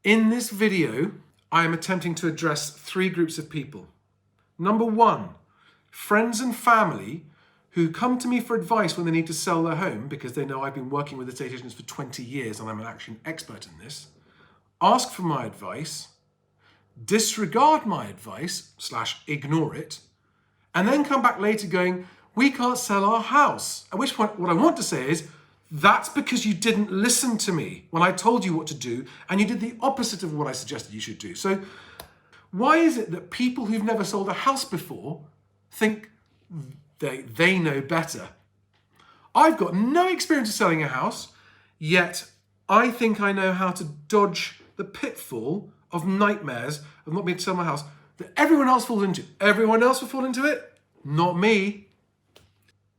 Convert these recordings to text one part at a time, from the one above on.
In this video, I am attempting to address three groups of people. Number one, friends and family who come to me for advice when they need to sell their home because they know I've been working with estate agents for 20 years and I'm actually an expert in this, ask for my advice, disregard my advice / ignore it, and then come back later going, we can't sell our house. At which point, what I want to say is, that's because you didn't listen to me when I told you what to do and you did the opposite of what I suggested you should do. So why is it that people who've never sold a house before think they know better? I've got no experience of selling a house, yet I think I know how to dodge the pitfall of nightmares of not being able to sell my house that everyone else falls into. Everyone else will fall into it, not me.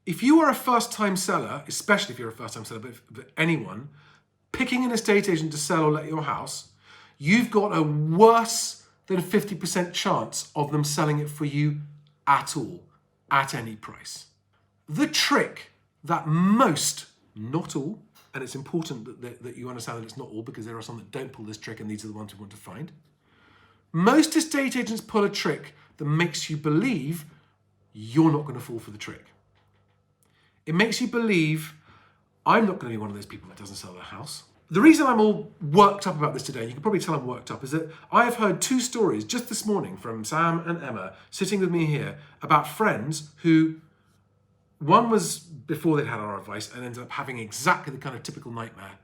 If you are a first-time seller, especially if you're a first-time seller, but anyone, picking an estate agent to sell or let your house, you've got a worse than a 50% chance of them selling it for you at all, at any price. The trick that most, not all, and it's important that you understand that it's not all because there are some that don't pull this trick and these are the ones we want to find. Most estate agents pull a trick that makes you believe you're not going to fall for the trick. It makes you believe I'm not going to be one of those people that doesn't sell their house. The reason I'm all worked up about this today, and you can probably tell I'm worked up, is that I have heard two stories just this morning from Sam and Emma sitting with me here about friends who, one was before they'd had our advice and ended up having exactly the kind of typical nightmare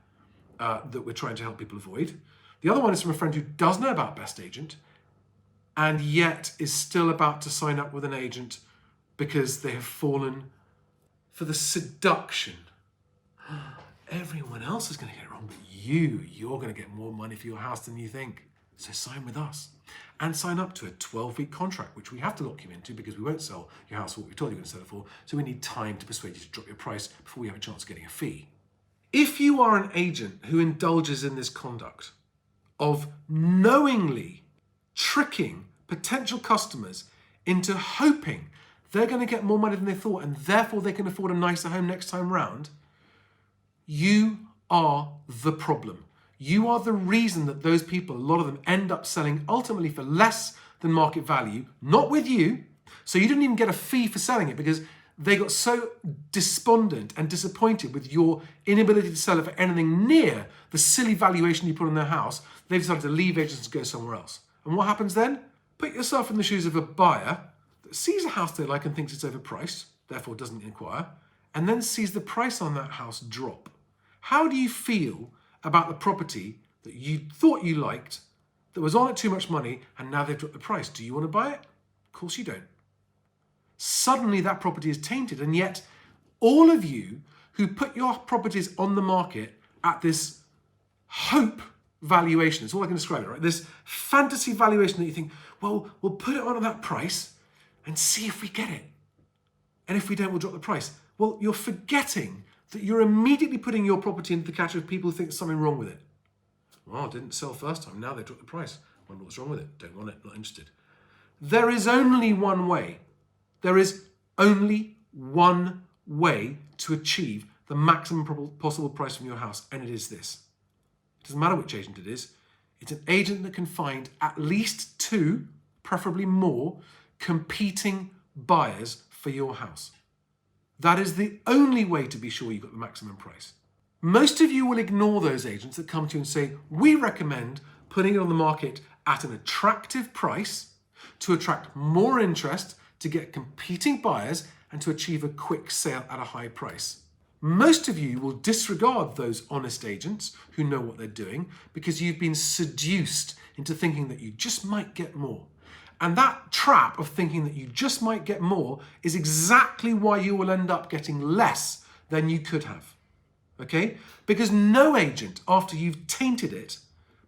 that we're trying to help people avoid. The other one is from a friend who does know about BestAgent and yet is still about to sign up with an agent because they have fallen for the seduction. Everyone else is going to get it wrong, but you're going to get more money for your house than you think. So sign with us and sign up to a 12-week contract, which we have to lock you into because we won't sell your house for what we told you we're going to sell it for. So we need time to persuade you to drop your price before we have a chance of getting a fee. If you are an agent who indulges in this conduct of knowingly tricking potential customers into hoping they're going to get more money than they thought and therefore they can afford a nicer home next time round, you are the problem. You are the reason that those people, a lot of them, end up selling ultimately for less than market value, not with you. So you didn't even get a fee for selling it because they got so despondent and disappointed with your inability to sell it for anything near the silly valuation you put on their house, they've decided to leave agents and go somewhere else. And what happens then? Put yourself in the shoes of a buyer that sees a house they like and thinks it's overpriced, therefore doesn't inquire, and then sees the price on that house drop. How do you feel about the property that you thought you liked, that was on at too much money, and now they've dropped the price? Do you want to buy it? Of course you don't. Suddenly that property is tainted, and yet all of you who put your properties on the market at this hope valuation, it's all I can describe it, right? This fantasy valuation that you think, well, we'll put it on at that price and see if we get it. And if we don't, we'll drop the price. Well, you're forgetting that you're immediately putting your property into the category of people who think there's something wrong with it. Well, it didn't sell first time, now they dropped the price. Wonder what's wrong with it. Don't want it, not interested. There is only one way. There is only one way to achieve the maximum possible price from your house, and it is this. It doesn't matter which agent it is. It's an agent that can find at least two, preferably more, competing buyers for your house. That is the only way to be sure you've got the maximum price. Most of you will ignore those agents that come to you and say, we recommend putting it on the market at an attractive price to attract more interest, to get competing buyers, and to achieve a quick sale at a high price. Most of you will disregard those honest agents who know what they're doing because you've been seduced into thinking that you just might get more. And that trap of thinking that you just might get more is exactly why you will end up getting less than you could have. Okay? Because no agent, after you've tainted it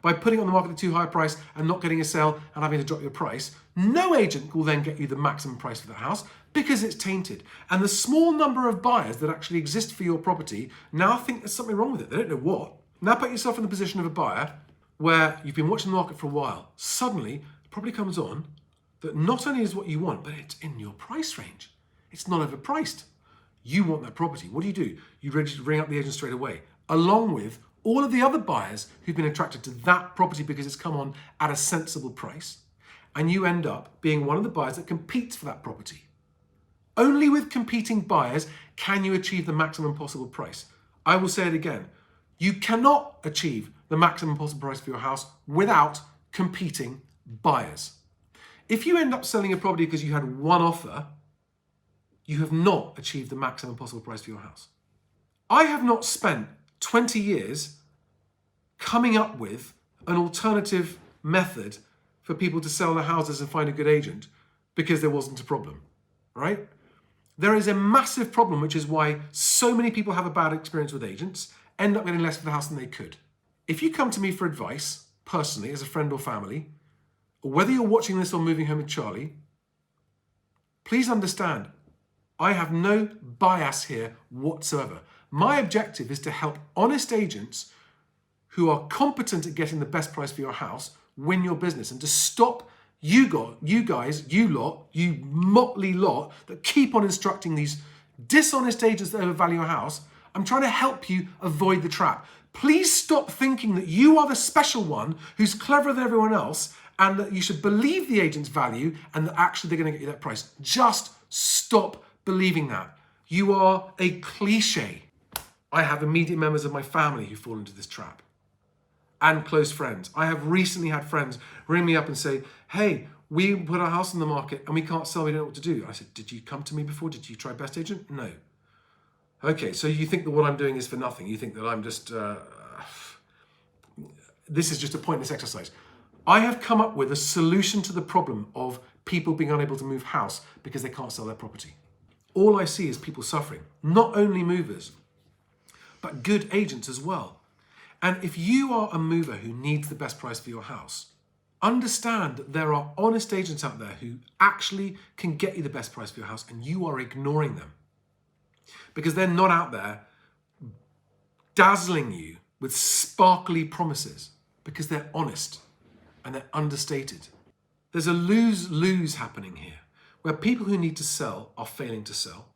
by putting it on the market at too high a price and not getting a sale and having to drop your price, no agent will then get you the maximum price for that house because it's tainted. And the small number of buyers that actually exist for your property now think there's something wrong with it. They don't know what. Now put yourself in the position of a buyer where you've been watching the market for a while. Suddenly, it probably comes on that not only is what you want, but it's in your price range. It's not overpriced. You want that property. What do? You ready to ring up the agent straight away, along with all of the other buyers who've been attracted to that property because it's come on at a sensible price, and you end up being one of the buyers that competes for that property. Only with competing buyers can you achieve the maximum possible price. I will say it again. You cannot achieve the maximum possible price for your house without competing buyers. If you end up selling a property because you had one offer, you have not achieved the maximum possible price for your house. I have not spent 20 years coming up with an alternative method for people to sell their houses and find a good agent because there wasn't a problem, right? There is a massive problem, which is why so many people have a bad experience with agents, end up getting less for the house than they could. If you come to me for advice, personally, as a friend or family, or whether you're watching this or Moving Home with Charlie, please understand, I have no bias here whatsoever. My objective is to help honest agents who are competent at getting the best price for your house win your business, and to stop you motley lot that keep on instructing these dishonest agents that overvalue your house. I'm trying to help you avoid the trap. Please stop thinking that you are the special one who's cleverer than everyone else and that you should believe the agent's value and that actually they're going to get you that price. Just stop believing that. You are a cliche. I have immediate members of my family who fall into this trap, and close friends. I have recently had friends ring me up and say, hey, we put our house on the market and we can't sell, we don't know what to do. I said, did you come to me before? Did you try BestAgent? No. Okay, so you think that what I'm doing is for nothing. You think that I'm just, this is just a pointless exercise. I have come up with a solution to the problem of people being unable to move house because they can't sell their property. All I see is people suffering, not only movers, but good agents as well. And if you are a mover who needs the best price for your house, understand that there are honest agents out there who actually can get you the best price for your house, and you are ignoring them because they're not out there dazzling you with sparkly promises, because they're honest and they're understated. There's a lose-lose happening here, where people who need to sell are failing to sell,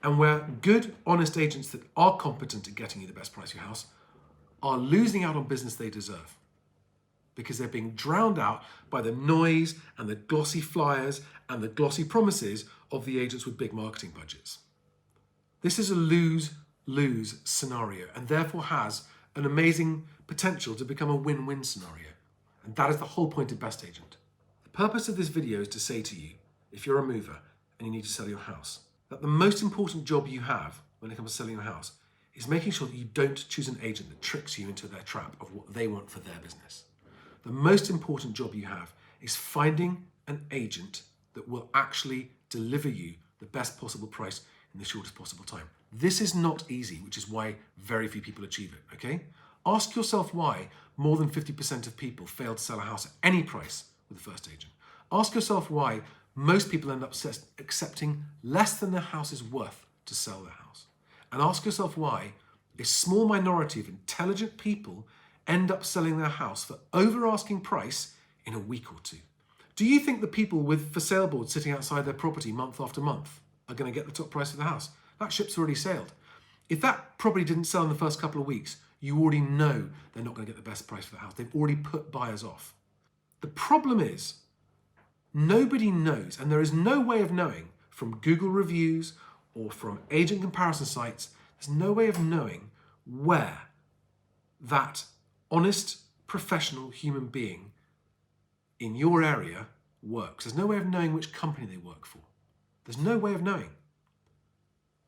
and where good, honest agents that are competent at getting you the best price for your house are losing out on business they deserve because they're being drowned out by the noise and the glossy flyers and the glossy promises of the agents with big marketing budgets. This is a lose-lose scenario, and therefore has an amazing potential to become a win-win scenario. And that is the whole point of BestAgent. The purpose of this video is to say to you, if you're a mover and you need to sell your house, that the most important job you have when it comes to selling your house is making sure that you don't choose an agent that tricks you into their trap of what they want for their business. The most important job you have is finding an agent that will actually deliver you the best possible price in the shortest possible time. This is not easy, which is why very few people achieve it, okay? Ask yourself why more than 50% of people fail to sell a house at any price with the first agent. Ask yourself why most people end up accepting less than their house is worth to sell their house. And ask yourself why a small minority of intelligent people end up selling their house for over asking price in a week or two. Do you think the people with for sale boards sitting outside their property month after month are going to get the top price of the house? That ship's already sailed. If that property didn't sell in the first couple of weeks, you already know they're not going to get the best price for the house. They've already put buyers off. The problem is, nobody knows, and there is no way of knowing from Google reviews or from agent comparison sites, there's no way of knowing where that honest, professional human being in your area works. There's no way of knowing which company they work for. There's no way of knowing.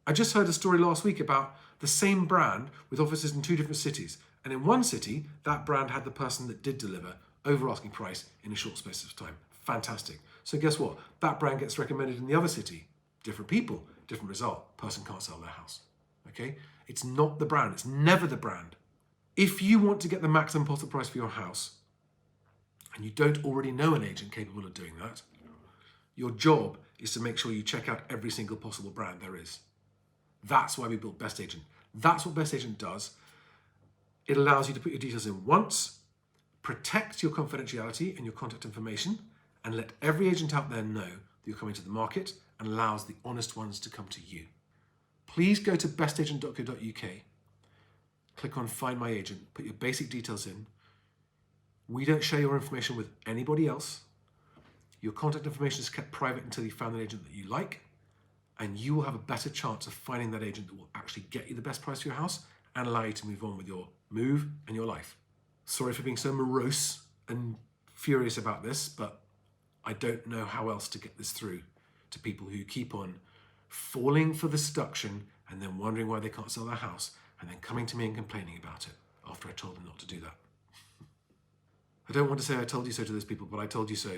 I just heard a story last week about the same brand with offices in 2 different cities. And in one city, that brand had the person that did deliver over asking price in a short space of time. Fantastic. So guess what? That brand gets recommended in the other city. Different people, different result. Person can't sell their house. Okay? It's not the brand. It's never the brand. If you want to get the maximum possible price for your house, and you don't already know an agent capable of doing that, your job is to make sure you check out every single possible brand there is. That's why we built BestAgent. That's what BestAgent does. It allows you to put your details in once, protects your confidentiality and your contact information, and let every agent out there know that you're coming to the market, and allows the honest ones to come to you. Please go to bestagent.co.uk, click on Find My Agent, put your basic details in. We don't share your information with anybody else. Your contact information is kept private until you found an agent that you like, and you will have a better chance of finding that agent that will actually get you the best price for your house and allow you to move on with your move and your life. Sorry for being so morose and furious about this, but I don't know how else to get this through to people who keep on falling for the seduction and then wondering why they can't sell their house and then coming to me and complaining about it after I told them not to do that. I don't want to say I told you so to those people, but I told you so.